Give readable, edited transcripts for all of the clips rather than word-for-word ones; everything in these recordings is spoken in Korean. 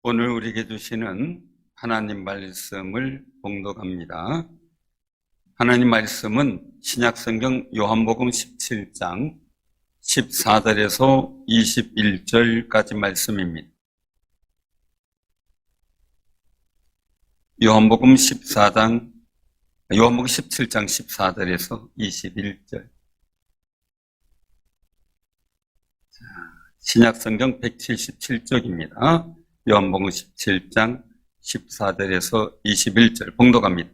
오늘 우리에게 주시는 하나님 말씀을 봉독합니다. 하나님 말씀은 신약성경 요한복음 17장 14절에서 21절까지 말씀입니다. 요한복음 17장 14절에서 21절. 신약성경 177쪽입니다. 요한복음 17장 14절에서 21절 봉독합니다.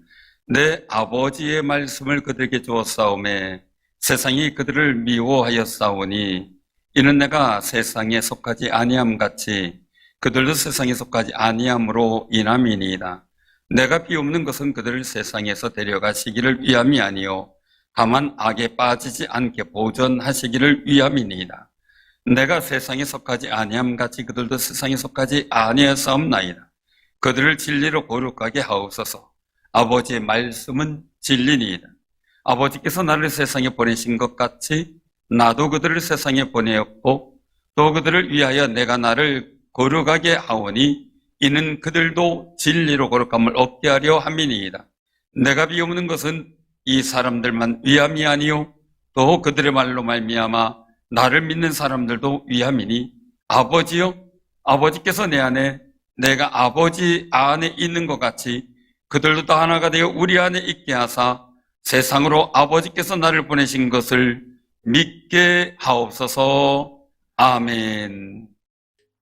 내 아버지의 말씀을 그들에게 주었사오매 세상이 그들을 미워하였사오니 이는 내가 세상에 속하지 아니함 같이 그들도 세상에 속하지 아니함으로 인함이니이다. 내가 비옵는 것은 그들을 세상에서 데려가시기를 위함이 아니요 다만 악에 빠지지 않게 보존하시기를 위함이니이다. 내가 세상에 속하지 아니함 같이 그들도 세상에 속하지 아니하사옵나이다. 그들을 진리로 거룩하게 하옵소서. 아버지의 말씀은 진리니이다. 아버지께서 나를 세상에 보내신 것 같이 나도 그들을 세상에 보내었고 또 그들을 위하여 내가 나를 거룩하게 하오니 이는 그들도 진리로 거룩함을 얻게 하려 함이니이다. 내가 비옵는 것은 이 사람들만 위함이 아니요 또 그들의 말로 말미암아 나를 믿는 사람들도 위함이니 아버지여 아버지께서 내 안에 내가 아버지 안에 있는 것 같이 그들도 다 하나가 되어 우리 안에 있게 하사 세상으로 아버지께서 나를 보내신 것을 믿게 하옵소서. 아멘.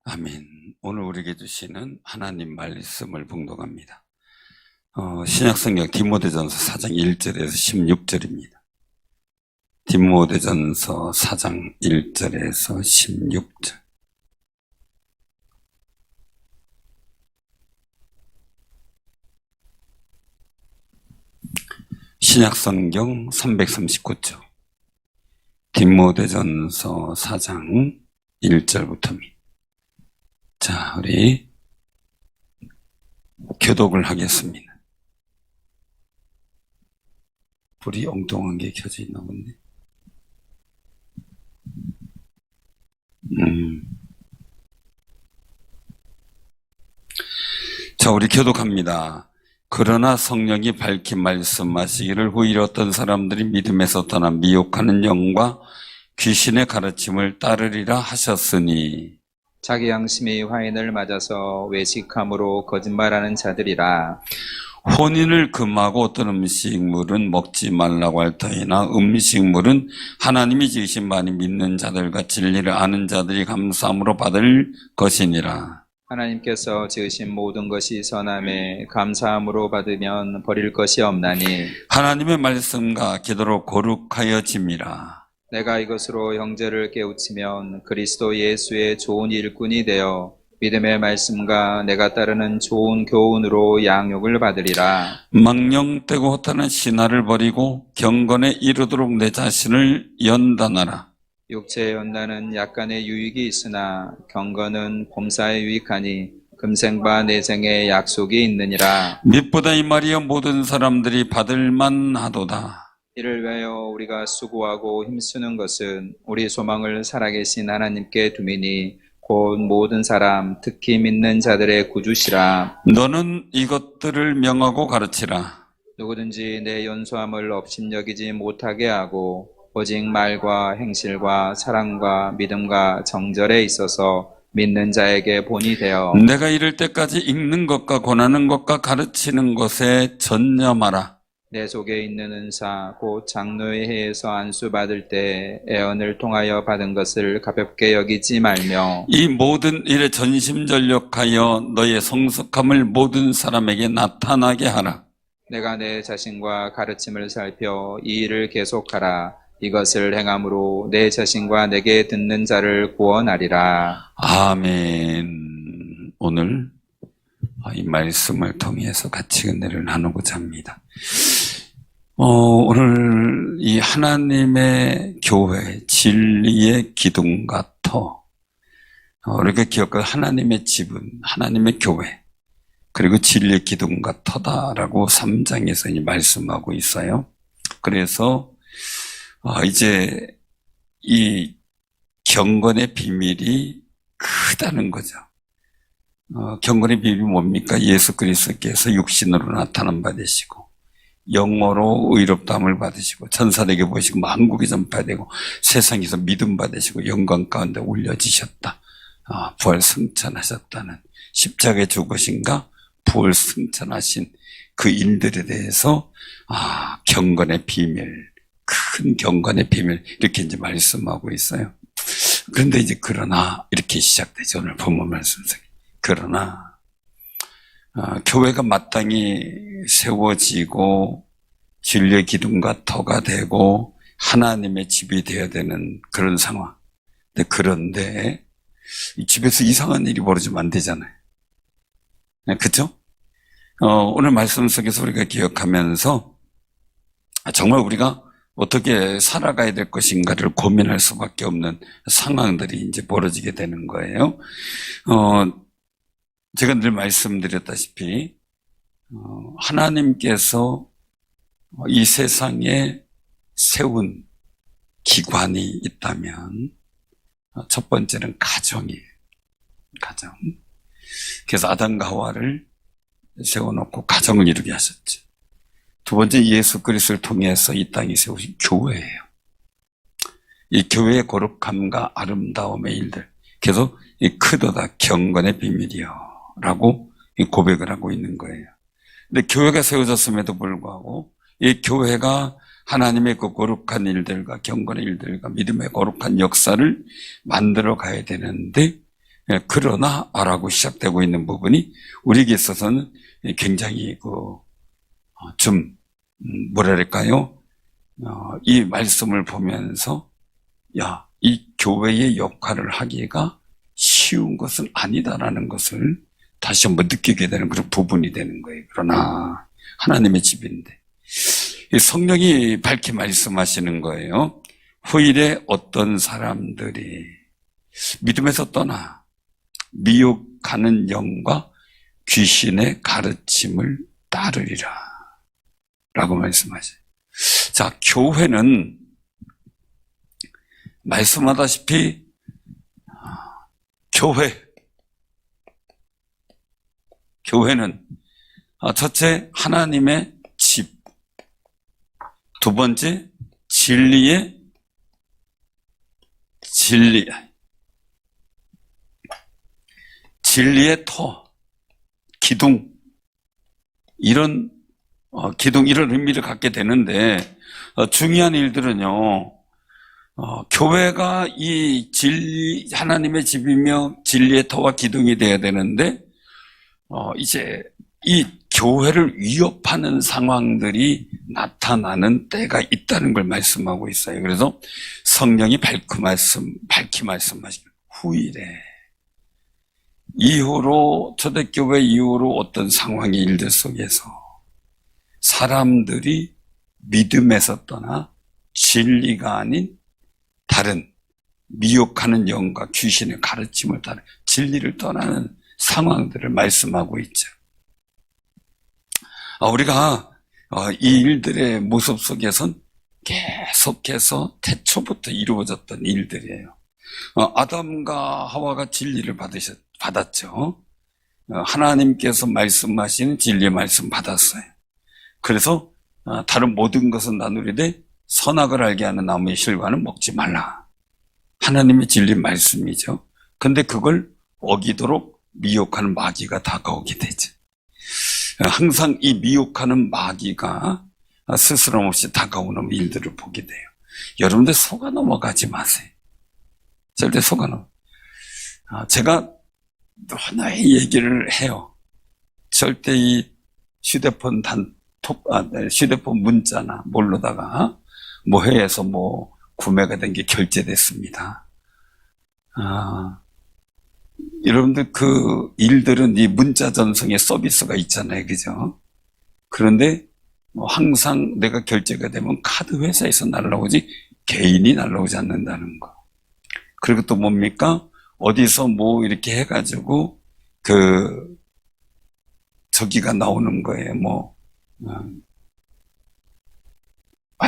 아멘. 오늘 우리에게 주시는 하나님 말씀을 봉독합니다. 신약성경 디모데전서 4장 1절에서 16절입니다. 디모데전서 4장 1절에서 16절. 신약성경 339쪽. 디모데전서 4장 1절부터입니다. 자, 우리 교독을 하겠습니다. 불이 엉뚱한 게 켜져 있나 본데. 자, 우리 교독합니다. 그러나 성령이 밝히 말씀하시기를 후일 어떤 사람들이 믿음에서 떠나 미혹하는 영과 귀신의 가르침을 따르리라 하셨으니 자기 양심이 화인을 맞아서 외식함으로 거짓말하는 자들이라. 혼인을 금하고 어떤 음식물은 먹지 말라고 할 터이나 음식물은 하나님이 지으신 많이 믿는 자들과 진리를 아는 자들이 감사함으로 받을 것이니라. 하나님께서 지으신 모든 것이 선함에 감사함으로 받으면 버릴 것이 없나니 하나님의 말씀과 기도로 거룩하여짐이라. 내가 이것으로 형제를 깨우치면 그리스도 예수의 좋은 일꾼이 되어 믿음의 말씀과 내가 따르는 좋은 교훈으로 양육을 받으리라. 망령되고 허탄한 신화를 버리고 경건에 이르도록 내 자신을 연단하라. 육체의 연단은 약간의 유익이 있으나 경건은 범사에 유익하니 금생과 내생의 약속이 있느니라. mit보다 이 말이여 모든 사람들이 받을만 하도다. 이를 위하여 우리가 수고하고 힘쓰는 것은 우리 소망을 살아계신 하나님께 두미니 곧 모든 사람 특히 믿는 자들의 구주시라. 너는 이것들을 명하고 가르치라. 누구든지 내 연소함을 업신여기지 못하게 하고 오직 말과 행실과 사랑과 믿음과 정절에 있어서 믿는 자에게 본이 되어 내가 이를 때까지 읽는 것과 권하는 것과 가르치는 것에 전념하라. 내 속에 있는 은사 곧 장로의 해에서 안수받을 때 애언을 통하여 받은 것을 가볍게 여기지 말며 이 모든 일에 전심전력하여 너의 성숙함을 모든 사람에게 나타나게 하라. 내가 내 자신과 가르침을 살펴 이 일을 계속하라. 이것을 행함으로 내 자신과 내게 듣는 자를 구원하리라. 아멘. 오늘 이 말씀을 통해서 같이 은혜를 나누고자 합니다. 오늘 이 하나님의 교회, 진리의 기둥과 터, 우리가 기억할 하나님의 집은 하나님의 교회, 그리고 진리의 기둥과 터다라고 3장에서 말씀하고 있어요. 그래서 이제 이 경건의 비밀이 크다는 거죠. 경건의 비밀이 뭡니까? 예수 그리스도께서 육신으로 나타난 바 되시고 영어로 의롭다함을 받으시고 천사에게 보시고 만국에 전파되고 세상에서 믿음 받으시고 영광 가운데 올려지셨다. 부활 승천하셨다는 십자가에 죽으신가 부활 승천하신 그 일들에 대해서 경건의 비밀, 큰 경건의 비밀 이렇게 이제 말씀하고 있어요. 그런데 이제 그러나 이렇게 시작되죠. 오늘 본문 말씀 속에. 그러나 교회가 마땅히 세워지고 진리의 기둥과 터가 되고 하나님의 집이 되어야 되는 그런 상황. 그런데 이 집에서 이상한 일이 벌어지면 안 되잖아요. 그렇죠? 오늘 말씀 속에서 우리가 기억하면서 정말 우리가 어떻게 살아가야 될 것인가를 고민할 수밖에 없는 상황들이 이제 벌어지게 되는 거예요. 제가 늘 말씀드렸다시피 하나님께서 이 세상에 세운 기관이 있다면 첫 번째는 가정이에요. 가정. 그래서 아담과 하와를 세워놓고 가정을 이루게 하셨죠. 두 번째 예수 그리스도를 통해서 이 땅에 세우신 교회예요. 이 교회의 거룩함과 아름다움의 일들. 그래서 이 크도다 경건의 비밀이요 라고 고백을 하고 있는 거예요. 근데 교회가 세워졌음에도 불구하고 이 교회가 하나님의 그 거룩한 일들과 경건의 일들과 믿음의 거룩한 역사를 만들어 가야 되는데 그러나 라고 시작되고 있는 부분이 우리에게 있어서는 굉장히 뭐랄까요? 이 말씀을 보면서 이 교회의 역할을 하기가 쉬운 것은 아니다라는 것을 다시 한번 느끼게 되는 그런 부분이 되는 거예요. 그러나 하나님의 집인데 성령이 밝히 말씀하시는 거예요. 후일에 어떤 사람들이 믿음에서 떠나 미혹하는 영과 귀신의 가르침을 따르리라 라고 말씀하셔요. 자, 교회는 말씀하다시피 교회는 첫째 하나님의 집, 두 번째 진리의 터, 기둥 이런 의미를 갖게 되는데 중요한 일들은요. 교회가 이 하나님의 집이며 진리의 터와 기둥이 되어야 되는데 이제 이 교회를 위협하는 상황들이 나타나는 때가 있다는 걸 말씀하고 있어요. 그래서 성령이 밝히 말씀하시길 후일에 이후로 초대교회 이후로 어떤 상황의 일들 속에서 사람들이 믿음에서 떠나 진리가 아닌 다른 미혹하는 영과 귀신의 가르침을 따라 진리를 떠나는 상황들을 말씀하고 있죠. 우리가 이 일들의 모습 속에선 계속해서 태초부터 이루어졌던 일들이에요. 아담과 하와가 진리를 받았죠. 하나님께서 말씀하시는 진리의 말씀 받았어요. 그래서 다른 모든 것은 나누리되 선악을 알게 하는 나무의 실과는 먹지 말라. 하나님의 진리 말씀이죠. 근데 그걸 어기도록 미혹하는 마귀가 다가오게 되죠. 항상 이 미혹하는 마귀가 스스럼 없이 다가오는 일들을 보게 돼요. 여러분들 속아 넘어가지 마세요. 절대 속아 넘어. 제가 하나의 얘기를 해요. 절대 이 휴대폰 문자나 뭘로다가 해외에서 구매가 된 게 결제됐습니다. 여러분들 그 일들은 이 문자 전송의 서비스가 있잖아요. 그죠? 그런데 항상 내가 결제가 되면 카드 회사에서 날라오지 개인이 날라오지 않는다는 거. 그리고 또 뭡니까? 어디서 이렇게 해가지고 저기가 나오는 거예요.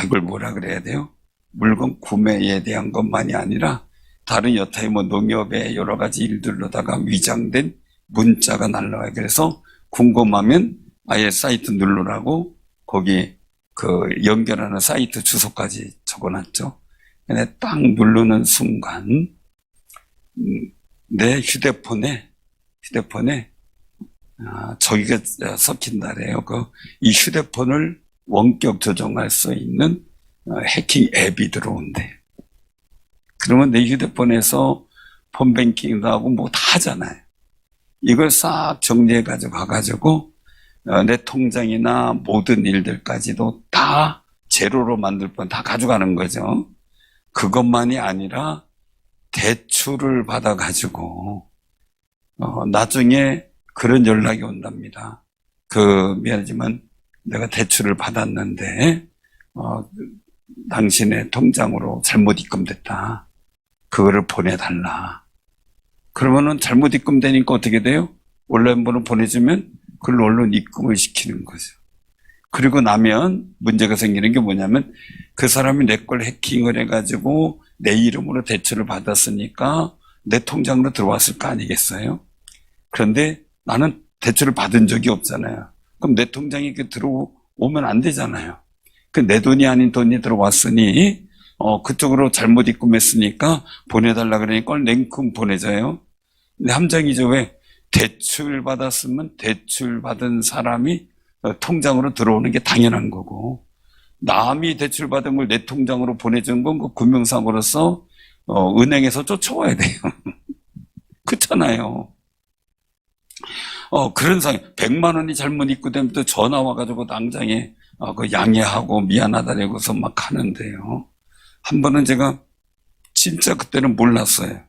이걸 뭐라 그래야 돼요? 물건 구매에 대한 것만이 아니라 다른 여타의 농협의 여러 가지 일들로다가 위장된 문자가 날라와요. 그래서 궁금하면 아예 사이트 누르라고 거기 그 연결하는 사이트 주소까지 적어놨죠. 근데 딱 누르는 순간 내 휴대폰에 저기가 섞인다래요. 이 휴대폰을 원격 조정할 수 있는 해킹 앱이 들어온대. 그러면 내 휴대폰에서 폰뱅킹도 하고 뭐 다 하잖아요. 이걸 싹 정리해가지고 가가지고 내 통장이나 모든 일들까지도 다 제로로 만들 뻔 다 가져가는 거죠. 그것만이 아니라 대출을 받아가지고 나중에 그런 연락이 온답니다. 미안하지만 내가 대출을 받았는데 당신의 통장으로 잘못 입금됐다. 그거를 보내달라. 그러면은 잘못 입금되니까 어떻게 돼요? 온라인 번호 보내주면 그걸 얼른 입금을 시키는 거죠. 그리고 나면 문제가 생기는 게 뭐냐면 그 사람이 내 걸 해킹을 해가지고 내 이름으로 대출을 받았으니까 내 통장으로 들어왔을 거 아니겠어요? 그런데 나는 대출을 받은 적이 없잖아요. 그럼 내 통장에 이렇게 들어오면 안 되잖아요. 내 돈이 아닌 돈이 들어왔으니 그쪽으로 잘못 입금했으니까 보내달라 그러니까 냉큼 보내줘요. 근데 함정이죠. 왜? 대출 받았으면 대출 받은 사람이 통장으로 들어오는 게 당연한 거고, 남이 대출 받은 걸 내 통장으로 보내준 건 그 금융사고로서 은행에서 쫓아와야 돼요. 그렇잖아요. 그런 상황, 100만 원이 잘못 입금되면 또 전화 와가지고 당장에 그 양해하고 미안하다라고서 막 하는데요. 한 번은 제가 진짜 그때는 몰랐어요.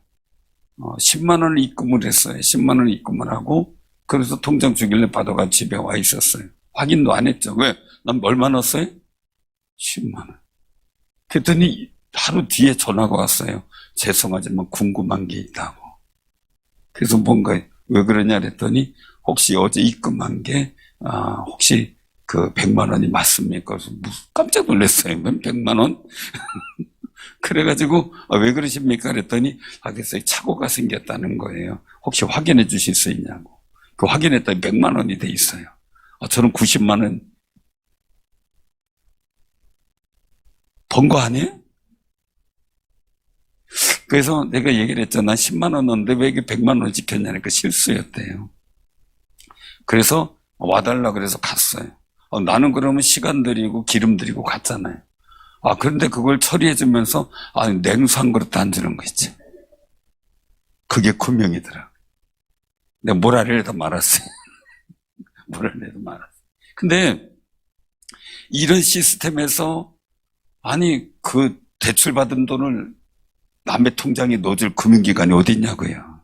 10만 원을 입금을 했어요. 10만 원을 입금을 하고, 그래서 통장 주길래 받아가 집에 와 있었어요. 확인도 안 했죠. 왜? 난 얼마 넣었어요? 10만 원. 그랬더니 하루 뒤에 전화가 왔어요. 죄송하지만 궁금한 게 있다고. 그래서 뭔가 왜 그러냐 그랬더니 혹시 어제 입금한 게 혹시 그 100만 원이 맞습니까? 그래서 깜짝 놀랐어요. 100만 원? 그래가지고 왜 그러십니까? 그랬더니 글쎄 착오가 생겼다는 거예요. 혹시 확인해 주실 수 있냐고. 그 확인했더니 100만 원이 돼 있어요. 저는 90만 원 번 거 아니에요? 그래서 내가 얘기를 했잖아. 10만 원 넣었는데 왜 이게 100만 원 지켰냐니까 실수였대요. 그래서 와달라 그래서 갔어요. 나는 그러면 시간 들이고 기름 들이고 갔잖아요. 그런데 그걸 처리해주면서 냉수 한 그릇 안 주는 거 있지. 그게 금융이더라. 내가 뭐라래도 말았어요. 뭐라래도 말았어요. 근데 이런 시스템에서 그 대출 받은 돈을 남의 통장에 넣어줄 금융기관이 어디 있냐고요.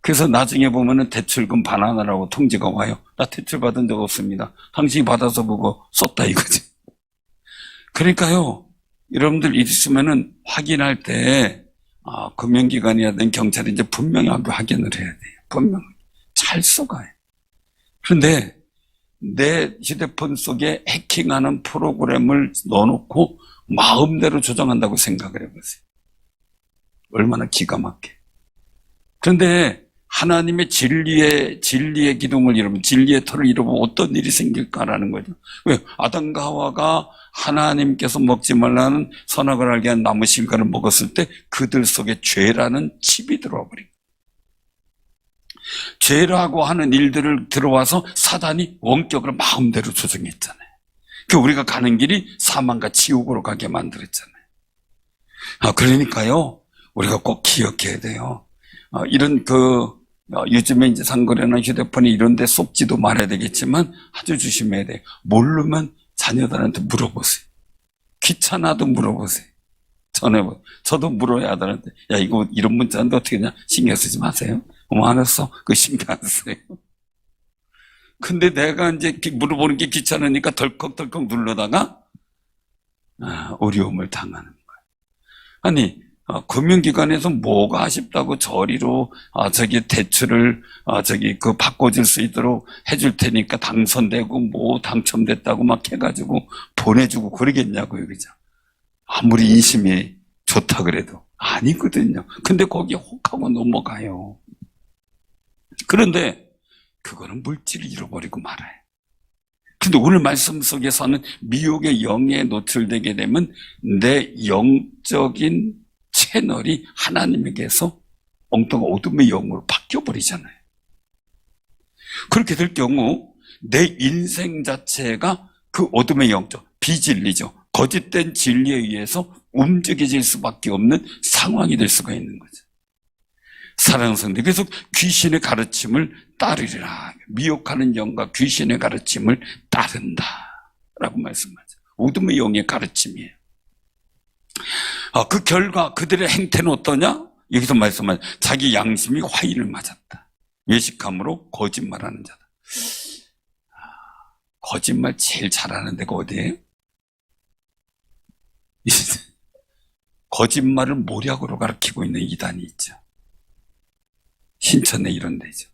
그래서 나중에 보면은 대출금 반환하라고 통지가 와요. 나 대출 받은 적 없습니다. 당신이 받아서 보고 썼다 이거지. 그러니까요, 여러분들 있으면은 확인할 때 금융기관이라든 경찰이 이제 분명히 확인을 해야 돼요. 분명히 잘 써가요. 그런데 내 휴대폰 속에 해킹하는 프로그램을 넣어놓고 마음대로 조정한다고 생각을 해보세요. 얼마나 기가 막혀. 그런데 하나님의 진리의 기둥을 잃으면, 진리의 터를 잃으면 어떤 일이 생길까라는 거죠. 왜? 아담과 하와가 하나님께서 먹지 말라는 선악을 알게 한 나무 실과를 먹었을 때 그들 속에 죄라는 칩이 들어와 버린 거예요. 죄라고 하는 일들을 들어와서 사단이 원격으로 마음대로 조정했잖아요. 우리가 가는 길이 사망과 지옥으로 가게 만들었잖아요. 그러니까요, 우리가 꼭 기억해야 돼요. 이런 요즘에 이제 상거래나 휴대폰이 이런 데 속지도 말아야 되겠지만 아주 조심해야 돼요. 모르면 자녀들한테 물어보세요. 귀찮아도 물어보세요. 전해보세요. 저도 물어야 아들한테, 야, 이거 이런 문자인데 어떻게 하냐? 신경 쓰지 마세요. 알았어. 그거 신경 안 써요. 근데 내가 이제 물어보는 게 귀찮으니까 덜컥덜컥 누르다가 어려움을 당하는 거예요. 금융기관에서 뭐가 아쉽다고 저리로 대출을 바꿔줄 수 있도록 해줄 테니까 당선되고 뭐 당첨됐다고 막 해가지고 보내주고 그러겠냐고요, 그죠? 아무리 인심이 좋다 그래도 아니거든요. 근데 거기에 혹하고 넘어가요. 그런데 그거는 물질을 잃어버리고 말아요. 근데 오늘 말씀 속에서는 미혹의 영에 노출되게 되면 내 영적인 채널이 하나님에게서 엉뚱한 어둠의 영으로 바뀌어버리잖아요. 그렇게 될 경우 내 인생 자체가 그 어둠의 영적, 비진리죠. 거짓된 진리에 의해서 움직여질 수밖에 없는 상황이 될 수가 있는 거죠. 사랑하는 성도, 그래서 귀신의 가르침을 따르리라. 미혹하는 영과 귀신의 가르침을 따른다 라고 말씀하죠. 어둠의 영의 가르침이에요. 그 결과 그들의 행태는 어떠냐? 여기서 말씀하죠. 자기 양심이 화인을 맞았다. 외식함으로 거짓말하는 자다. 거짓말 제일 잘하는 데가 어디예요? 거짓말을 모략으로 가르치고 있는 이단이 있죠. 신천에 이런 데죠.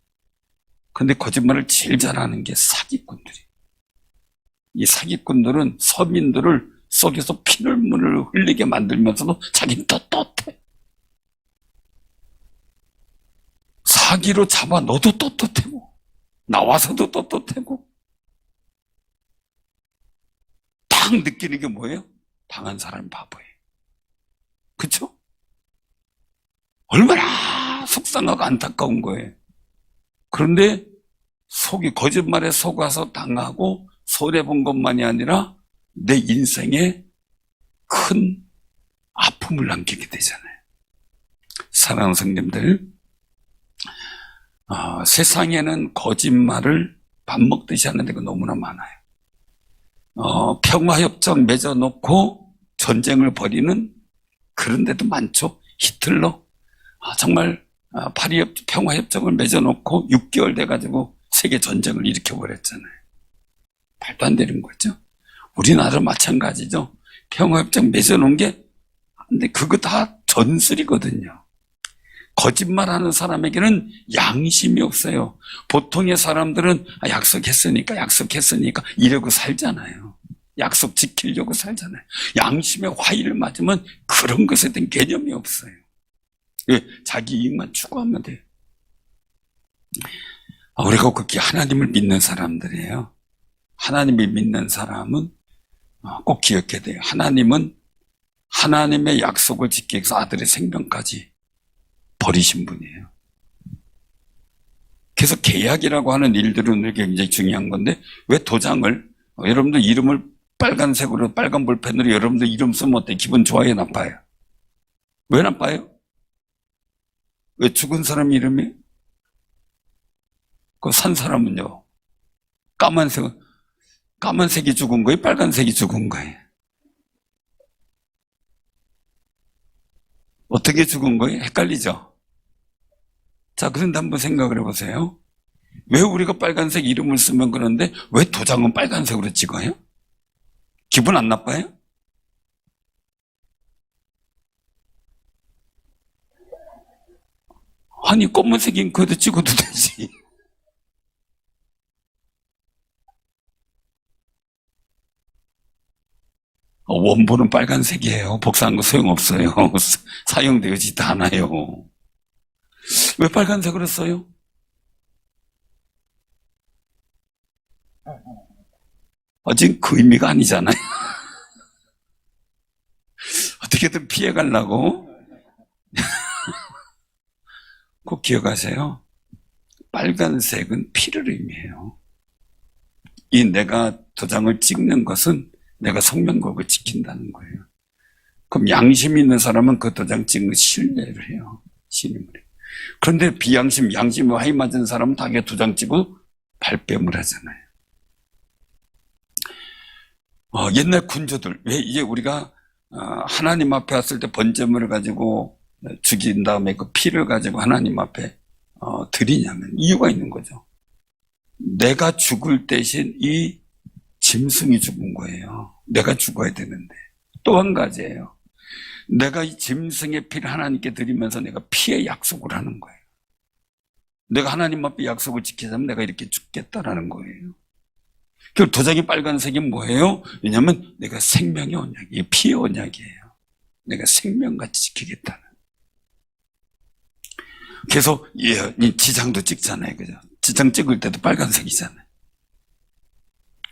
근데 거짓말을 제일 잘하는 게 사기꾼들이. 이 사기꾼들은 서민들을 속여서 피눈물을 흘리게 만들면서도 자기는 떳떳해. 사기로 잡아 너도 떳떳하고 나와서도 떳떳하고 딱 느끼는 게 뭐예요? 당한 사람이 바보예요. 그쵸? 얼마나 속상하고 안타까운 거예요. 그런데 거짓말에 속아서 당하고 손해본 것만이 아니라 내 인생에 큰 아픔을 남기게 되잖아요. 사랑하는 성님들, 세상에는 거짓말을 밥 먹듯이 하는 데가 너무나 많아요. 평화협정 맺어놓고 전쟁을 벌이는 그런 데도 많죠. 히틀러 정말 파리 평화협정을 맺어놓고 6개월 돼가지고 세계 전쟁을 일으켜버렸잖아요. 말도 안 되는 거죠. 우리나라 마찬가지죠. 평화협정 맺어놓은 게, 근데 그거 다 전술이거든요. 거짓말하는 사람에게는 양심이 없어요. 보통의 사람들은 약속했으니까 이러고 살잖아요. 약속 지키려고 살잖아요. 양심의 화의를 맞으면 그런 것에 대한 개념이 없어요. 자기 이익만 추구하면 돼요. 우리가 그렇게 하나님을 믿는 사람들이에요. 하나님을 믿는 사람은 꼭 기억해야 돼요. 하나님은 하나님의 약속을 지키기 위해서 아들의 생명까지 버리신 분이에요. 그래서 계약이라고 하는 일들은 굉장히 중요한 건데, 왜 도장을, 여러분들 이름을 빨간색으로, 빨간 볼펜으로 여러분들 이름 쓰면 어때요? 기분 좋아요, 나빠요? 왜 나빠요? 왜 죽은 사람 이름이? 그 산 사람은요? 까만색이 죽은 거예요? 빨간색이 죽은 거예요? 어떻게 죽은 거예요? 헷갈리죠? 자, 그런데 한번 생각을 해보세요. 왜 우리가 빨간색 이름을 쓰면 그런데 왜 도장은 빨간색으로 찍어요? 기분 안 나빠요? 아니, 검은색 잉크도 찍어도 되지. 원본은 빨간색이에요. 복사한 거 소용없어요. 사용되지도 않아요. 왜 빨간색으로 써요? 지금 그 의미가 아니잖아요. 어떻게든 피해가려고. 꼭 기억하세요. 빨간색은 피를 의미해요. 이 내가 도장을 찍는 것은 내가 성명곡을 지킨다는 거예요. 그럼 양심 있는 사람은 그 도장 찍는 거 신뢰를 해요. 신임을 해요. 그런데 비양심, 양심이 화이 맞은 사람은 자기가 도장 찍고 발뺌을 하잖아요. 옛날 군주들, 왜 이제 우리가 하나님 앞에 왔을 때 번제물을 가지고 죽인 다음에 그 피를 가지고 하나님 앞에 드리냐면 이유가 있는 거죠. 내가 죽을 대신 이 짐승이 죽은 거예요. 내가 죽어야 되는데. 또 한 가지예요. 내가 이 짐승의 피를 하나님께 드리면서 내가 피의 약속을 하는 거예요. 내가 하나님 앞에 약속을 지키자면 내가 이렇게 죽겠다라는 거예요. 그 도장이 빨간색이 뭐예요? 왜냐하면 내가 생명의 언약이에요. 피의 언약이에요. 내가 생명같이 지키겠다는. 그래서 이 지장도 찍잖아요. 그죠? 지장 찍을 때도 빨간색이잖아요.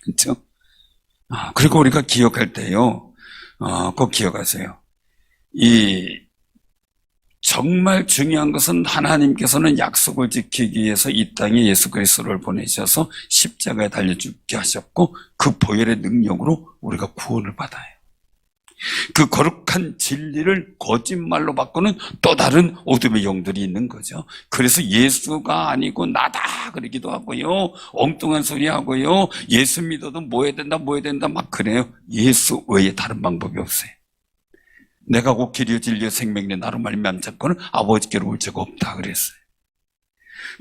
그렇죠? 그리고 우리가 기억할 때요. 꼭 기억하세요. 정말 중요한 것은 하나님께서는 약속을 지키기 위해서 이 땅에 예수 그리스도를 보내셔서 십자가에 달려 죽게 하셨고 그 보혈의 능력으로 우리가 구원을 받아요. 그 거룩한 진리를 거짓말로 바꾸는 또 다른 어둠의 영들이 있는 거죠. 그래서 예수가 아니고 나다 그러기도 하고요. 엉뚱한 소리 하고요. 예수 믿어도 뭐 해야 된다 막 그래요. 예수 외에 다른 방법이 없어요. 내가 곧 길이요 진리요 생명이니 나로 말미암지 않고는 아버지께로 올 자가 없다 그랬어요.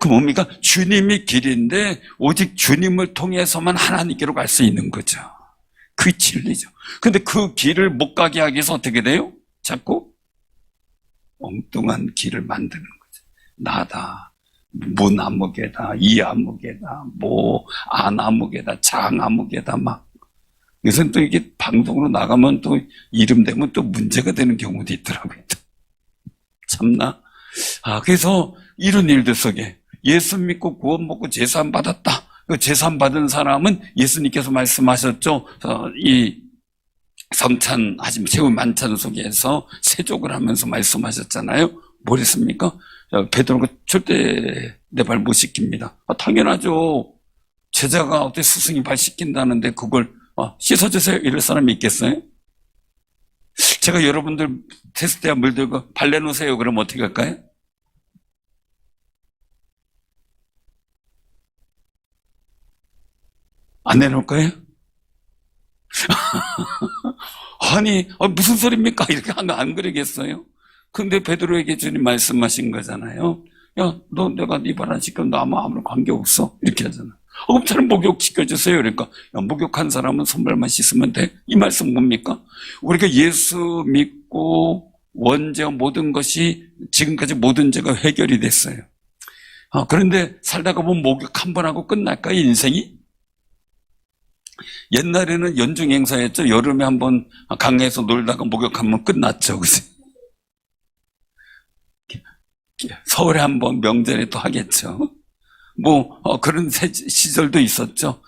그 뭡니까? 주님이 길인데 오직 주님을 통해서만 하나님께로 갈 수 있는 거죠. 그 진리죠. 근데 그 길을 못 가게 하기 위해서 어떻게 돼요? 자꾸 엉뚱한 길을 만드는 거죠. 나다, 무나무개다, 이아무개다, 아나무개다, 장아무개다 막. 요새는 또 이게 방송으로 나가면 또 이름 되면 또 문제가 되는 경우도 있더라고요. 참나. 그래서 이런 일들 속에 예수 믿고 구원 받고 제사함 받았다. 그 제사함 받은 사람은 예수님께서 말씀하셨죠. 이 성찬 하시면 제우 만찬 속에서 세족을 하면서 말씀하셨잖아요. 뭐랬습니까? 베드로가 절대 내 발 못 씻깁니다. 당연하죠. 제자가 어떻게 스승이 발 씻긴다는데 그걸 씻어주세요 이럴 사람이 있겠어요? 제가 여러분들 테스트야 물 들고 발 내놓으세요 그러면 어떻게 할까요? 안 내놓을 거예요? 아니 무슨 소리입니까? 이렇게 안 그러겠어요? 근데 베드로에게 주님 말씀하신 거잖아요. 야, 너 내가 네 발 안 씻기면 너 아무런 관계없어 이렇게 하잖아. 그럼 저는 목욕시켜주세요. 그러니까 목욕한 사람은 손발만 씻으면 돼. 이 말씀 뭡니까? 우리가 예수 믿고 원죄와 모든 것이 지금까지 모든 죄가 해결이 됐어요. 그런데 살다가 보면 목욕 한 번 하고 끝날까요? 인생이? 옛날에는 연중 행사였죠. 여름에 한번 강에서 놀다가 목욕하면 끝났죠. 그치? 서울에 한번 명절에 또 하겠죠. 그런 시절도 있었죠.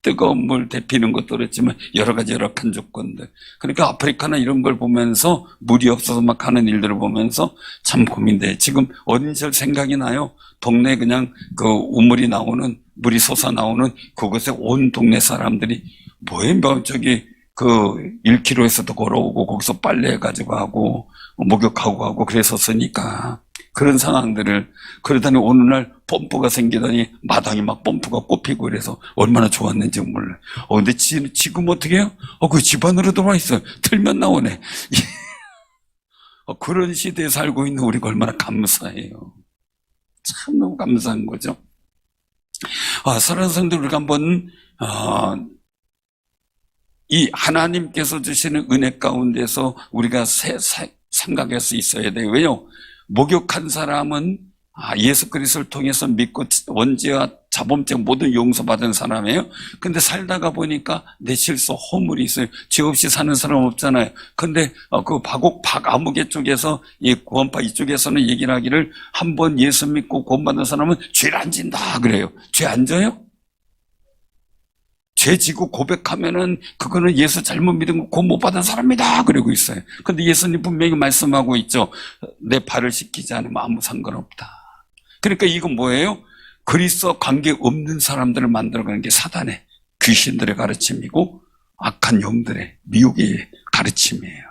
뜨거운 물 데피는 것도 그렇지만 여러 가지 열악한 조건들. 그러니까 아프리카나 이런 걸 보면서 물이 없어서 막 하는 일들을 보면서 참 고민돼. 지금 어린 시절 생각이 나요. 동네 그냥 그 우물이 나오는, 물이 솟아 나오는 그곳에 온 동네 사람들이 저기 그 1km에서도 걸어오고 거기서 빨래해가지고 하고 목욕하고 하고 그랬었으니까. 그런 상황들을 그러더니 어느 날 펌프가 생기더니 마당이 막 펌프가 꼽히고 그래서 얼마나 좋았는지 몰라요. 근데 지금 어떻게 해요? 그 집 안으로 들어와 있어요. 틀면 나오네. 그런 시대에 살고 있는 우리가 얼마나 감사해요. 참 너무 감사한 거죠. 사랑하는 성도들, 우리가 한번 이 하나님께서 주시는 은혜 가운데서 우리가 생각할 수 있어야 돼요. 왜요? 목욕한 사람은 예수 그리스도를 통해서 믿고 원죄와 자범죄 모든 용서받은 사람이에요. 근데 살다가 보니까 내 실수 허물이 있어요. 죄 없이 사는 사람 없잖아요. 근데 그 박아무개 쪽에서 이 구원파 이쪽에서는 얘기를 하기를 한번 예수 믿고 구원받은 사람은 죄를 안 진다 그래요. 죄 안 져요? 죄 지고 고백하면은 그거는 예수 잘못 믿은 거 구원 못 받은 사람이다 그러고 있어요. 근데 예수님 분명히 말씀하고 있죠. 내 발을 씻기지 않으면 아무 상관없다. 그러니까 이건 뭐예요? 그리스도 관계 없는 사람들을 만들어가는 게 사단의 귀신들의 가르침이고 악한 영들의 미혹의 가르침이에요.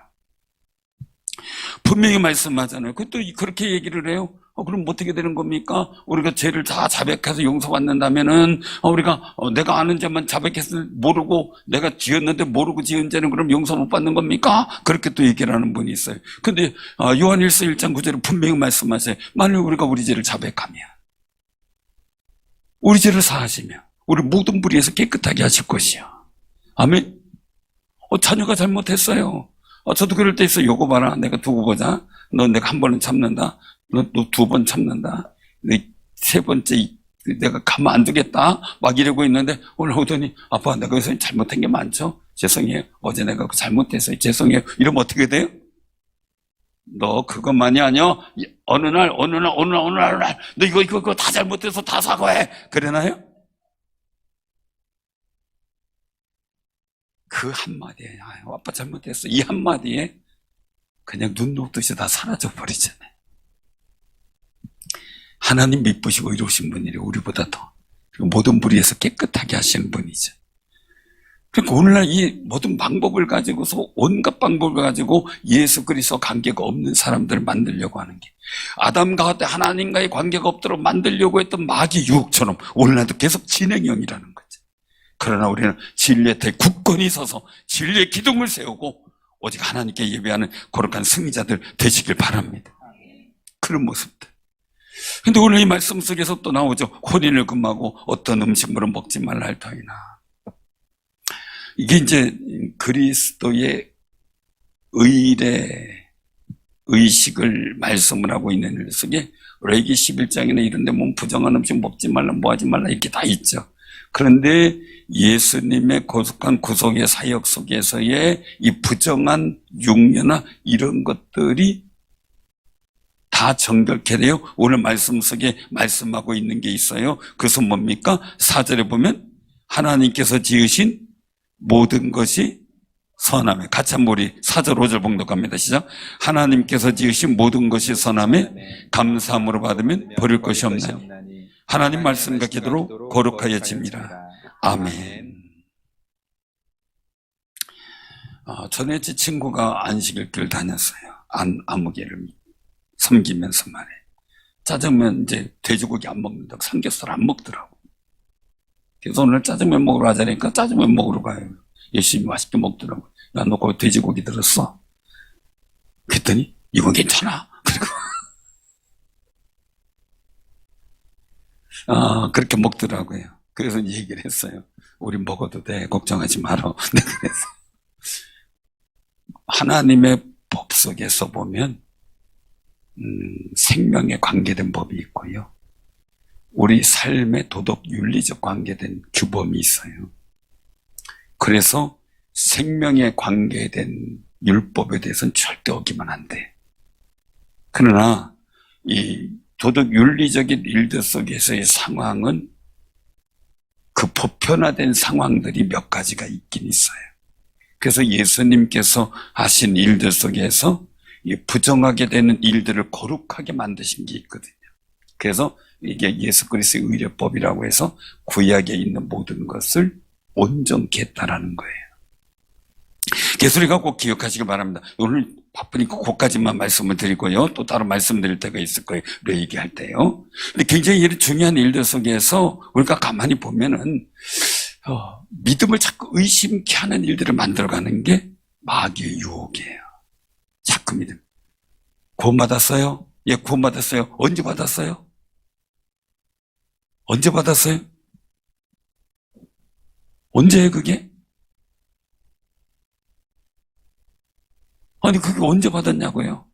분명히 말씀하잖아요. 그것도 그렇게 얘기를 해요. 그럼 어떻게 되는 겁니까? 우리가 죄를 다 자백해서 용서받는다면은 우리가 내가 아는 죄만 자백해서 모르고 내가 지었는데 모르고 지은 죄는 그럼 용서 못 받는 겁니까? 그렇게 또 얘기를 하는 분이 있어요. 근데 요한일서 1장 9절에 분명히 말씀하세요. 만일 우리가 우리 죄를 자백하면 우리 죄를 사하시며 우리 모든 불의에서 깨끗하게 하실 것이요. 아멘. 자녀가 잘못했어요. 저도 그럴 때 있어. 요거 봐라. 내가 두고 보자. 너 내가 한 번은 참는다. 너 두 번 참는다. 세 번째 내가 가만 안 두겠다. 막 이러고 있는데 오늘 오더니 아빠 내가 여기서 잘못한 게 많죠. 죄송해요. 어제 내가 잘못했어요. 죄송해요. 이러면 어떻게 돼요? 너 그것만이 아니야? 어느 날, 너 이거 다 잘못해서 다 사과해. 그러나요? 그 한마디에, 아유, 아빠 잘못했어. 이 한마디에 그냥 눈 녹듯이 다 사라져 버리잖아요. 하나님 미쁘시고 이루신 분이래, 우리보다 더. 모든 불의에서 깨끗하게 하시는 분이죠. 그러니까 오늘날 이 모든 방법을 가지고서, 온갖 방법을 가지고 예수 그리스도 관계가 없는 사람들을 만들려고 하는 게, 아담과 하나님과의 관계가 없도록 만들려고 했던 마귀 유혹처럼 오늘날도 계속 진행형이라는 거죠. 그러나 우리는 진리의 대 굳건히 서서 진리의 기둥을 세우고 오직 하나님께 예배하는 거룩한 승리자들 되시길 바랍니다. 그런 모습들. 근데 오늘 이 말씀 속에서 또 나오죠. 혼인을 금하고 어떤 음식물은 먹지 말라 할 터이나. 이게 이제 그리스도의 의례, 의식을 말씀을 하고 있는 일 속에 레위기 11장이나 이런 데 보면 부정한 음식 먹지 말라, 뭐 하지 말라 이렇게 다 있죠. 그런데 예수님의 거룩한 구속의 사역 속에서의 이 부정한 육류나 이런 것들이 다 정결케 돼요. 오늘 말씀 속에 말씀하고 있는 게 있어요. 그것은 뭡니까? 4절에 보면 하나님께서 지으신 모든 것이 선하며, 같이 한번 우리 4절 5절 봉독합니다. 시작. 하나님께서 지으신 모든 것이 선하며 감사함으로 받으면 버릴 것이 없나요? 하나님 말씀과 기도로 거룩하여집니다. 아멘. 전에 제 친구가 안식일길 다녔어요. 아무개를 섬기면서 말해. 짜장면 이제 돼지고기 안 먹는다고 삼겹살 안 먹더라고. 그래서 오늘 짜장면 먹으러 가자니까 짜장면 먹으러 가요. 열심히 맛있게 먹더라고. 야, 너 거기 돼지고기 들었어? 그랬더니 이건 괜찮아. 그리고 그렇게 먹더라고요. 그래서 얘기를 했어요. 우리 먹어도 돼. 걱정하지 마라. 그래서 하나님의 법 속에서 보면 생명에 관계된 법이 있고요. 우리 삶의 도덕 윤리적 관계된 규범이 있어요. 그래서 생명에 관계된 율법에 대해서는 절대 어기면 안 돼. 그러나 이 도덕 윤리적인 일들 속에서의 상황은 그 보편화된 상황들이 몇 가지가 있긴 있어요. 그래서 예수님께서 하신 일들 속에서 이 부정하게 되는 일들을 거룩하게 만드신 게 있거든요. 그래서 이게 예수 그리스도의 의례법이라고 해서 구약에 있는 모든 것을 온전케 했다라는 거예요. 그래서 우리가 꼭 기억하시기 바랍니다. 오늘 바쁘니까 그것까지만 말씀을 드리고요. 또 따로 말씀드릴 때가 있을 거예요. 얘기할 때요. 근데 굉장히 이런 중요한 일들 속에서 우리가 가만히 보면은 믿음을 자꾸 의심케 하는 일들을 만들어가는 게 마귀의 유혹이에요. 자꾸 믿음. 구원받았어요? 예, 구원받았어요. 언제 받았어요? 언제 받았어요? 언제예요, 그게? 아니, 그게 언제 받았냐고요?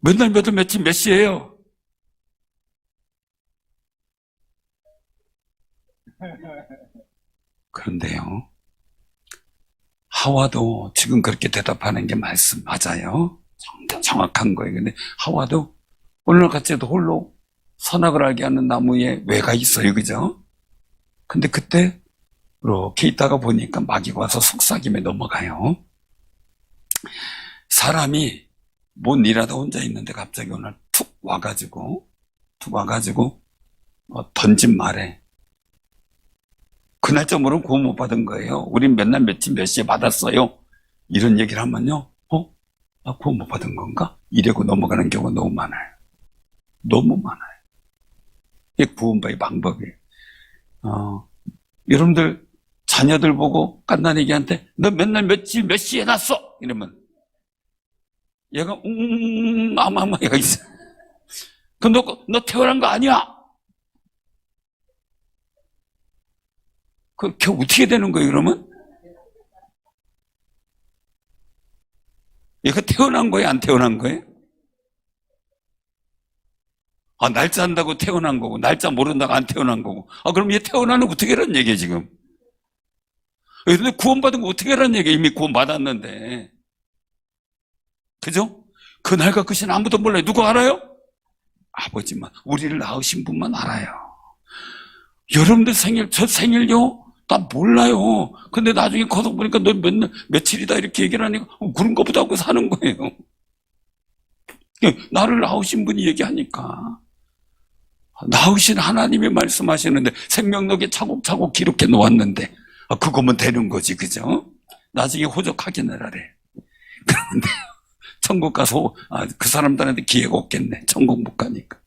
몇 날, 몇 월, 며칠, 몇 시예요? 그런데요, 하와도 지금 그렇게 대답하는 게 말씀 맞아요. 정확한 거예요. 근데 하와도 오늘같이 해도 홀로 선악을 알게 하는 나무에 왜가 있어요. 그죠? 근데 그때 이렇게 있다가 보니까 마귀가 와서 속삭임에 넘어가요. 사람이 뭔 일하다 혼자 있는데 갑자기 오늘 툭 와가지고 던진 말에 그날쯤으로는 구원 못 받은 거예요. 우린 맨날 며칠 몇 시에 받았어요. 이런 얘기를 하면요. 나 구원 못 받은 건가? 이러고 넘어가는 경우가 너무 많아요. 너무 많아요. 이게 구원받의 방법이에요. 여러분들 자녀들 보고 깐난애기한테 너 맨날 며칠 몇 시에 났어? 이러면 얘가 아마 얘가 있어. 그럼 너 태어난 거 아니야? 그게 어떻게 되는 거예요, 그러면? 얘가 태어난 거예요, 안 태어난 거예요? 날짜 안다고 태어난 거고, 날짜 모른다고 안 태어난 거고. 그럼 얘 태어나는 거 어떻게 하라는 얘기예요, 지금? 근데 구원받은 거 어떻게 하라는 얘기예요? 이미 구원받았는데. 그죠? 그날과 그 시는 아무도 몰라요. 누가 알아요? 아버지만, 우리를 낳으신 분만 알아요. 여러분들 생일, 저 생일요? 나 몰라요. 근데 나중에 커서 보니까 너 며칠이다 이렇게 얘기를 하니까 그런 거보다 하고 사는 거예요. 나를 낳으신 분이 얘기하니까. 낳으신 하나님이 말씀하시는데 생명록에 차곡차곡 기록해 놓았는데 그거면 되는 거지, 그죠? 나중에 호적하기는 하래. 그런데 천국 가서 그 사람들한테 기회가 없겠네. 천국 못 가니까.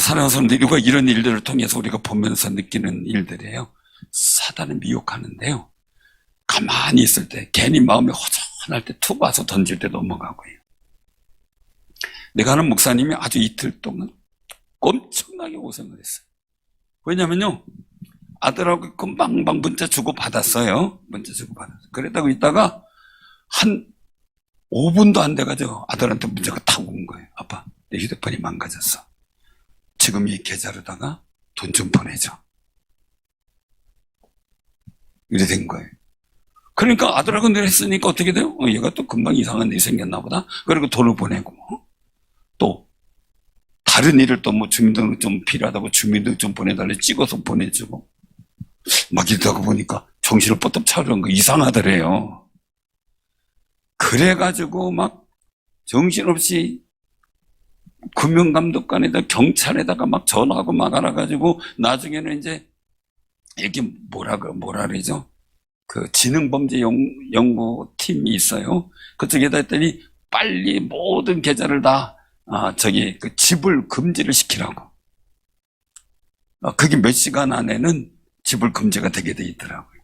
사랑하는 사람들이 이런 일들을 통해서 우리가 보면서 느끼는 일들이에요. 사단을 미혹하는데요. 가만히 있을 때 괜히 마음이 허전할 때 툭 와서 던질 때 넘어가고요. 내가 아는 목사님이 아주 이틀 동안 엄청나게 고생을 했어요. 왜냐면요, 아들하고 금방방 문자 주고 받았어요. 문자 주고 받았어요. 그러다가 있다가 한 5분도 안 돼가지고 아들한테 문자가 탁 온 거예요. 아빠, 내 휴대폰이 망가졌어. 지금 이 계좌로다가 돈 좀 보내줘. 이래 된 거예요. 그러니까 아들하고 늘 했으니까 어떻게 돼요? 얘가 또 금방 이상한 일이 생겼나 보다. 그리고 돈을 보내고, 또 다른 일을 또 뭐 주민등록 좀 필요하다고 주민등록 좀 보내달래 찍어서 보내주고, 막 이러다가 보니까 정신을 뻗떡 차리는 거 이상하더래요. 그래가지고 막 정신없이 금융감독관에다 경찰에다가 막 전화하고 막 알아가지고 나중에는 이제 이게 뭐라 그러죠? 그 지능범죄연구팀이 있어요. 그쪽에다 했더니 빨리 모든 계좌를 다 그 지불 금지를 시키라고. 그게 몇 시간 안에는 지불 금지가 되게 돼 있더라고요.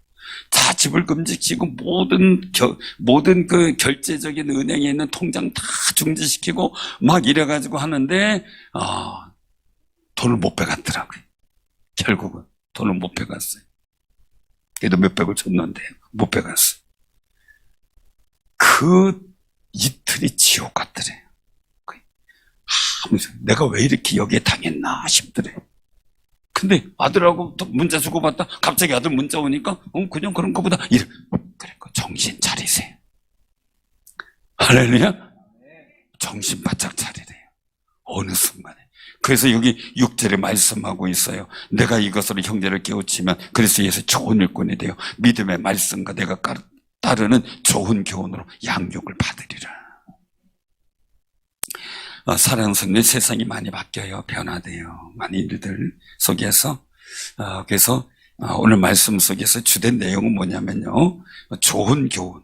다 지불 금지시키고 모든 그 결제적인 은행에 있는 통장 다 중지시키고 막 이래가지고 하는데 돈을 못 빼갔더라고요. 결국은 돈을 못 빼갔어요. 그래도 몇백을 줬는데 못 빼갔어요. 그 이틀이 지옥 같더래요. 내가 왜 이렇게 여기에 당했나 싶더래요. 근데 아들하고 문자 주고받다 갑자기 아들 문자 오니까 그냥 그런 거보다 그러니까 정신 차리세요. 할렐루야. 정신 바짝 차리래요. 어느 순간에. 그래서 여기 6절에 말씀하고 있어요. 내가 이것으로 형제를 깨우치면 그리스도에서 좋은 일꾼이 되어 믿음의 말씀과 내가 따르는 좋은 교훈으로 양육을 받으리라. 사랑하는 성도, 세상이 많이 바뀌어요. 변화돼요. 많은 일들 속에서. 그래서 오늘 말씀 속에서 주된 내용은 뭐냐면요, 좋은 교훈.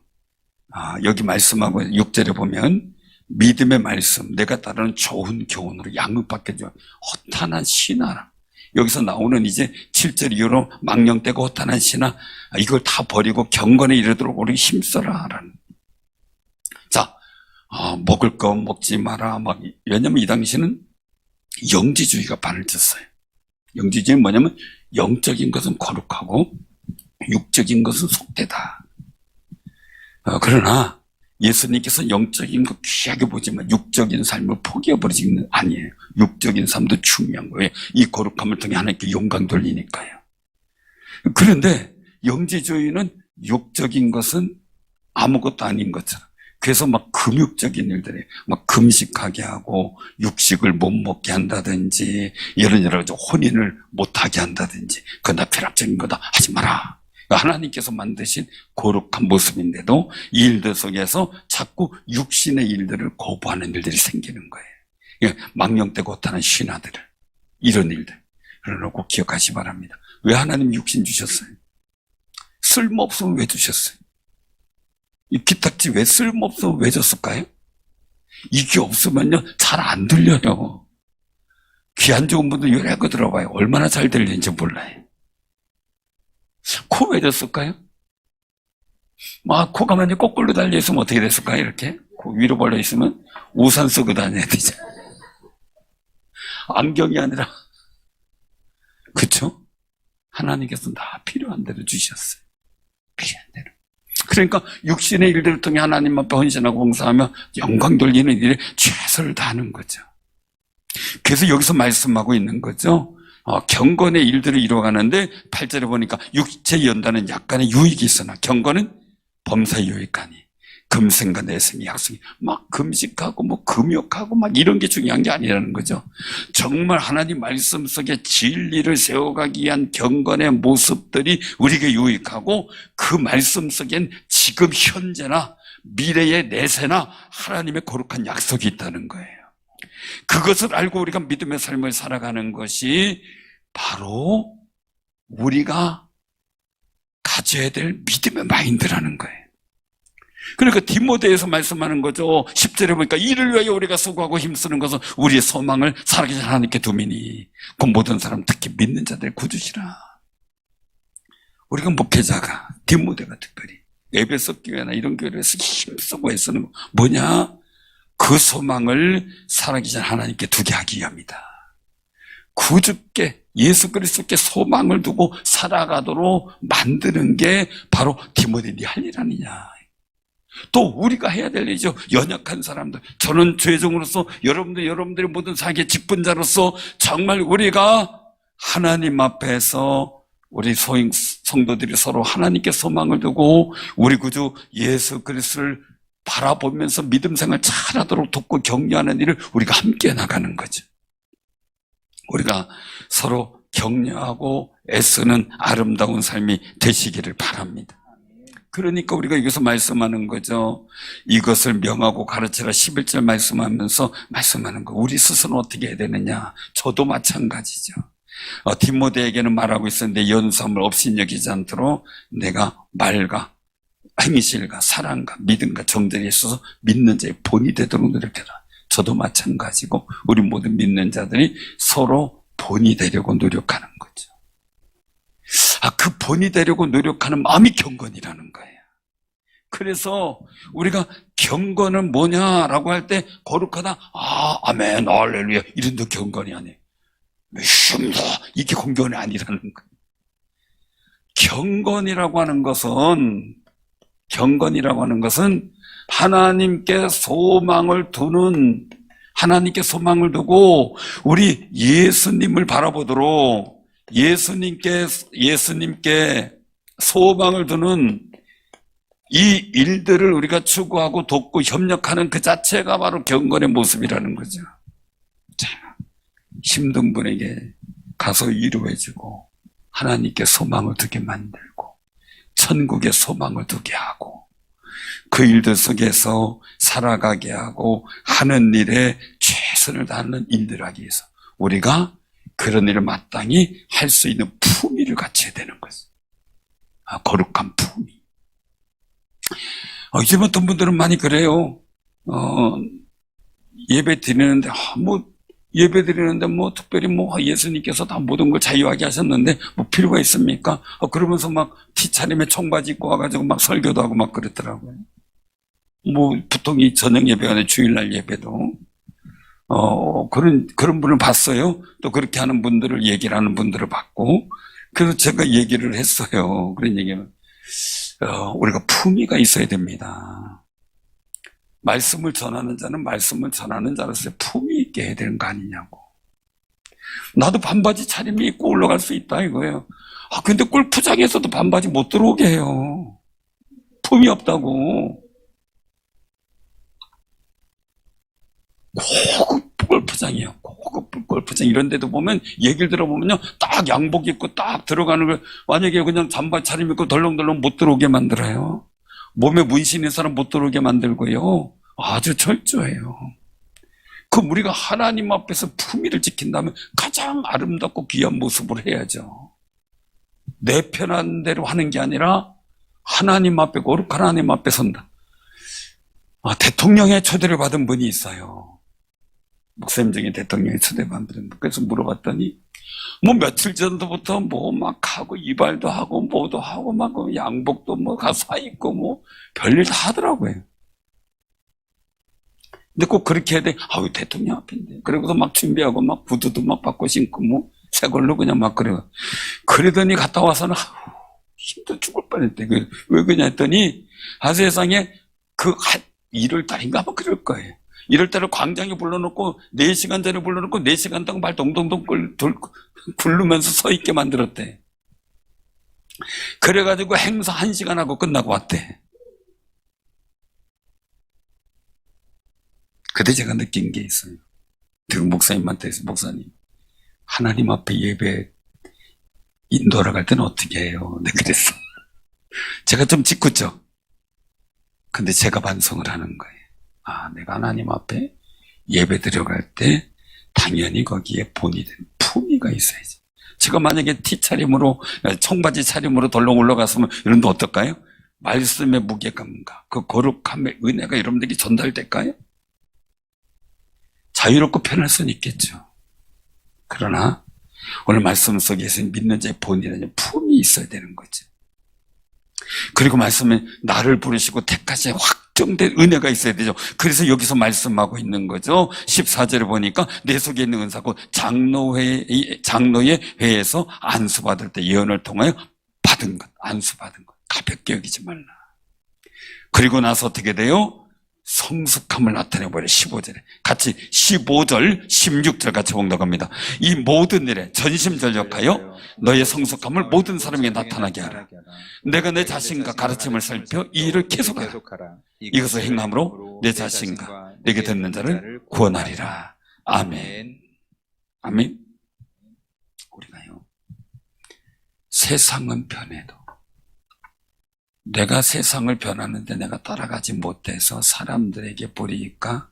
여기 말씀하고 6절에 보면 믿음의 말씀, 내가 따르는 좋은 교훈으로 양육받게 줘. 허탄한 신하라. 여기서 나오는 이제 7절 이후로 망령되고 허탄한 신하, 이걸 다 버리고 경건에 이르도록 우리 힘써라라는. 자, 먹을 거 먹지 마라. 왜냐면 이 당시는 영지주의가 발을 쳤어요. 영지주의는 뭐냐면 영적인 것은 거룩하고 육적인 것은 속되다. 그러나 예수님께서 영적인 거 귀하게 보지만 육적인 삶을 포기해버리지는 아니에요. 육적인 삶도 중요한 거예요. 이 거룩함을 통해 하나님께 영광 돌리니까요. 그런데 영지주의는 육적인 것은 아무것도 아닌 것처럼, 그래서 막 금욕적인 일들이 막 금식하게 하고 육식을 못 먹게 한다든지 여러 가지 혼인을 못하게 한다든지 그건 다 쾌락적인 거다 하지 마라. 하나님께서 만드신 거룩한 모습인데도 이 일들 속에서 자꾸 육신의 일들을 거부하는 일들이 생기는 거예요. 망령되고 허탄한 신하들을, 이런 일들. 그러나 꼭 기억하시 바랍니다. 왜 하나님 육신 주셨어요? 쓸모없으면 왜 주셨어요? 이 기탁지 왜 쓸모없으면 왜 줬을까요? 이게 없으면요 잘 안 들려요. 귀 안 좋은 분들 요래하고 들어봐요. 얼마나 잘 들리는지 몰라요. 코 왜 줬을까요? 코가 만약 거꾸로 달려있으면 어떻게 됐을까요? 이렇게 코 위로 벌려있으면 우산 쓰고 다녀야 되죠. 안경이 아니라. 그쵸? 하나님께서 다 필요한 대로 주셨어요. 필요한 대로. 그러니까 육신의 일들을 통해 하나님 앞에 헌신하고 봉사하며 영광 돌리는 일에 최선을 다하는 거죠. 그래서 여기서 말씀하고 있는 거죠. 경건의 일들을 이루어가는데 8절에 보니까 육체 연단은 약간의 유익이 있으나 경건은 범사에 유익하니. 금생과 내생의 약속이 막 금식하고 뭐 금욕하고 막 이런 게 중요한 게 아니라는 거죠. 정말 하나님 말씀 속에 진리를 세워가기 위한 경건의 모습들이 우리에게 유익하고 그 말씀 속엔 지금 현재나 미래의 내세나 하나님의 거룩한 약속이 있다는 거예요. 그것을 알고 우리가 믿음의 삶을 살아가는 것이 바로 우리가 가져야 될 믿음의 마인드라는 거예요. 그러니까 디모데에서 말씀하는 거죠. 10절에 보니까 이를 위하여 우리가 수고하고 힘쓰는 것은 우리의 소망을 살아계신 하나님께 두미니 그 모든 사람 특히 믿는 자들 구주시라. 우리가 목회자가 디모데가 특별히 에베소 교회나 이런 교회에서 힘쓰고 애쓰는 거 뭐냐? 그 소망을 살아계신 하나님께 두게 하기 위함이다. 구주께 예수 그리스도께 소망을 두고 살아가도록 만드는 게 바로 디모데 네 할 일 아니냐. 또 우리가 해야 될 일이죠. 연약한 사람들. 저는 죄종으로서 여러분들의 모든 사기의 직분자로서 정말 우리가 하나님 앞에서 우리 성도들이 서로 하나님께 소망을 두고 우리 구주 예수 그리스도를 바라보면서 믿음 생활 잘하도록 돕고 격려하는 일을 우리가 함께 나가는 거죠. 우리가 서로 격려하고 애쓰는 아름다운 삶이 되시기를 바랍니다. 그러니까 우리가 여기서 말씀하는 거죠. 이것을 명하고 가르치라 11절 말씀하면서 말씀하는 거. 우리 스스로는 어떻게 해야 되느냐. 저도 마찬가지죠. 디모데에게는 말하고 있었는데 연수함을 없이 여기지 않도록 내가 말과 행실과 사랑과 믿음과 정절에 있어서 믿는 자의 본이 되도록 노력해라. 저도 마찬가지고 우리 모든 믿는 자들이 서로 본이 되려고 노력하는 거죠. 그 본이 되려고 노력하는 마음이 경건이라는 거예요. 그래서 우리가 경건은 뭐냐라고 할 때 거룩하다, 아멘, 할렐루야 이런 데 경건이 아니에요. 믿습니다. 이게 경건이 아니라는 거예요. 경건이라고 하는 것은 하나님께 소망을 두고 우리 예수님을 바라보도록 예수님께 소망을 두는 이 일들을 우리가 추구하고 돕고 협력하는 그 자체가 바로 경건의 모습이라는 거죠. 자, 힘든 분에게 가서 위로해주고 하나님께 소망을 두게 만들고 천국에 소망을 두게 하고 그 일들 속에서 살아가게 하고 하는 일에 최선을 다하는 일들 하기 위해서 우리가 그런 일을 마땅히 할 수 있는 품위를 갖춰야 되는 거죠. 거룩한 품위. 요즘 어떤 분들은 많이 그래요. 예배 드리는데 특별히 예수님께서 다 모든 걸 자유하게 하셨는데 필요가 있습니까? 그러면서 막 티차림에 청바지 입고 와가지고 막 설교도 하고 막 그랬더라고요. 보통 이 저녁 예배가 아니라 주일날 예배도 그런 분을 봤어요. 또 그렇게 하는 분들을 얘기를 하는 분들을 봤고, 그래서 제가 얘기를 했어요. 그런 얘기는 우리가 품위가 있어야 됩니다. 말씀을 전하는 자는 말씀을 전하는 자로서 품위 있게 해야 되는 거 아니냐고. 나도 반바지 차림이 입고 올라갈 수 있다 이거예요. 근데 골프장에서도 반바지 못 들어오게 해요. 품위 없다고. 고급 골프장이에요. 고급 골프장 이런 데도 보면 얘기를 들어보면요, 딱 양복 입고 딱 들어가는 걸 만약에 그냥 잠바 차림 입고 덜렁덜렁 못 들어오게 만들어요. 몸에 문신 있는 사람 못 들어오게 만들고요. 아주 철저해요. 그럼 우리가 하나님 앞에서 품위를 지킨다면 가장 아름답고 귀한 모습으로 해야죠. 내 편한 대로 하는 게 아니라 하나님 앞에, 거룩한 하나님 앞에 선다. 대통령의 초대를 받은 분이 있어요. 목사님 중에 대통령의 초대받은 분. 그래서 물어봤더니 며칠 전부터 막 하고 이발도 하고 뭐도 하고 막 양복도 가서 입고 별일 다 하더라고요. 근데 꼭 그렇게 해야 돼. 대통령 앞인데. 그러고서 막 준비하고 막 구두도 막 바꿔 신고 새 걸로 그냥 막 그래요. 그러더니 갔다 와서는 힘도 죽을 뻔했대. 왜 그러냐 했더니 세상에 1월달인가 뭐 그럴 거예요. 1월달에 광장에 불러놓고 4시간 전에 불러놓고 4시간 동안 발 동동동 굴르면서 서 있게 만들었대. 그래가지고 행사 1시간 하고 끝나고 왔대. 그때 제가 느낀 게 있어요. 그 목사님한테 해서, 목사님, 하나님 앞에 예배 인도하러 갈 때는 어떻게 해요? 네, 그랬어. 제가 좀 짓궂죠? 근데 제가 반성을 하는 거예요. 아, 내가 하나님 앞에 예배 드려갈 때 당연히 거기에 본이 된 품위가 있어야지. 제가 만약에 티차림으로, 청바지 차림으로 덜렁 올라갔으면 이런데 어떨까요? 말씀의 무게감과 그 거룩함의 은혜가 여러분들에게 전달될까요? 자유롭고 편할 수는 있겠죠. 그러나 오늘 말씀 속에서 믿는 자의 본이라는 품이 있어야 되는 거죠. 그리고 말씀에 나를 부르시고 택하신 확정된 은혜가 있어야 되죠. 그래서 여기서 말씀하고 있는 거죠. 14절에 보니까 내 속에 있는 은사고 장로의 회에서 안수받을 때 예언을 통하여 받은 것, 안수받은 것 가볍게 여기지 말라. 그리고 나서 어떻게 돼요? 성숙함을 나타내버려. 15절에 같이 15절 16절 같이 봉독합니다. 이 모든 일에 전심전력하여 너의 성숙함을 모든 사람에게 나타나게 하라. 내가 내 자신과 가르침을 살펴 이 일을 계속하라. 이것을 행함으로 내 자신과 내게 듣는 자를 구원하리라. 아멘. 아멘. 우리가요, 세상은 변해도 내가 세상을 변하는데 내가 따라가지 못해서 사람들에게 불이익과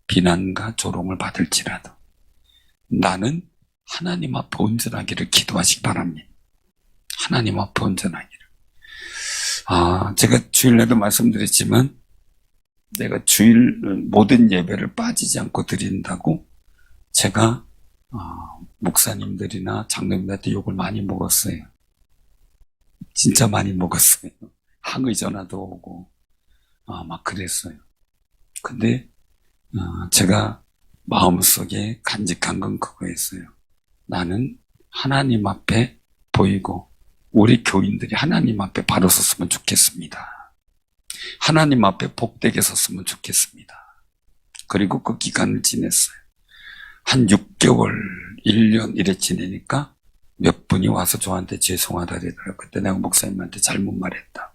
비난과 조롱을 받을지라도 나는 하나님 앞에 온전하기를 기도하시기 바랍니다. 하나님 앞에 온전하기를. 제가 주일날도 말씀드렸지만 내가 주일 모든 예배를 빠지지 않고 드린다고 제가 목사님들이나 장로님들한테 욕을 많이 먹었어요. 진짜 많이 먹었어요. 항의 전화도 오고 막 그랬어요. 근데 제가 마음속에 간직한 건 그거였어요. 나는 하나님 앞에 보이고 우리 교인들이 하나님 앞에 바로 섰으면 좋겠습니다. 하나님 앞에 복되게 섰으면 좋겠습니다. 그리고 그 기간을 지냈어요. 한 6개월, 1년 이래 지내니까 몇 분이 와서 저한테 죄송하다 그러더라고요. 그때 내가 목사님한테 잘못 말했다고.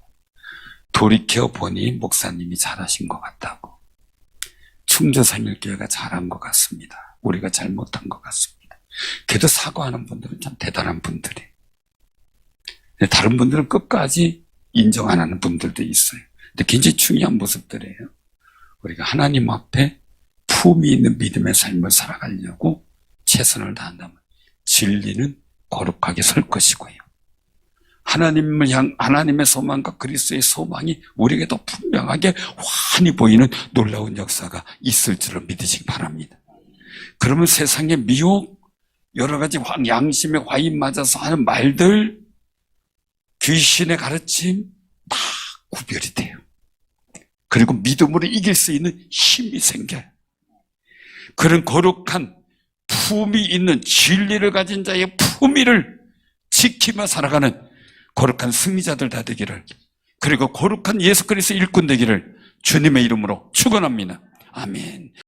돌이켜 보니 목사님이 잘하신 것 같다고. 충주삼일교회가 잘한 것 같습니다. 우리가 잘못한 것 같습니다. 그래도 사과하는 분들은 참 대단한 분들이. 다른 분들은 끝까지 인정 안 하는 분들도 있어요. 근데 굉장히 중요한 모습들이에요. 우리가 하나님 앞에 품이 있는 믿음의 삶을 살아가려고 최선을 다한다면 진리는 거룩하게 설 것이고요. 하나님의 소망과 그리스도의 소망이 우리에게 더 분명하게 환히 보이는 놀라운 역사가 있을 줄을 믿으시기 바랍니다. 그러면 세상의 미혹, 여러 가지 양심의 화인 맞아서 하는 말들, 귀신의 가르침 다 구별이 돼요. 그리고 믿음으로 이길 수 있는 힘이 생겨요. 그런 거룩한 품이 있는 진리를 가진 자의 품위를 지키며 살아가는 거룩한 승리자들 다 되기를, 그리고 거룩한 예수 그리스도 일꾼 되기를 주님의 이름으로 축원합니다. 아멘.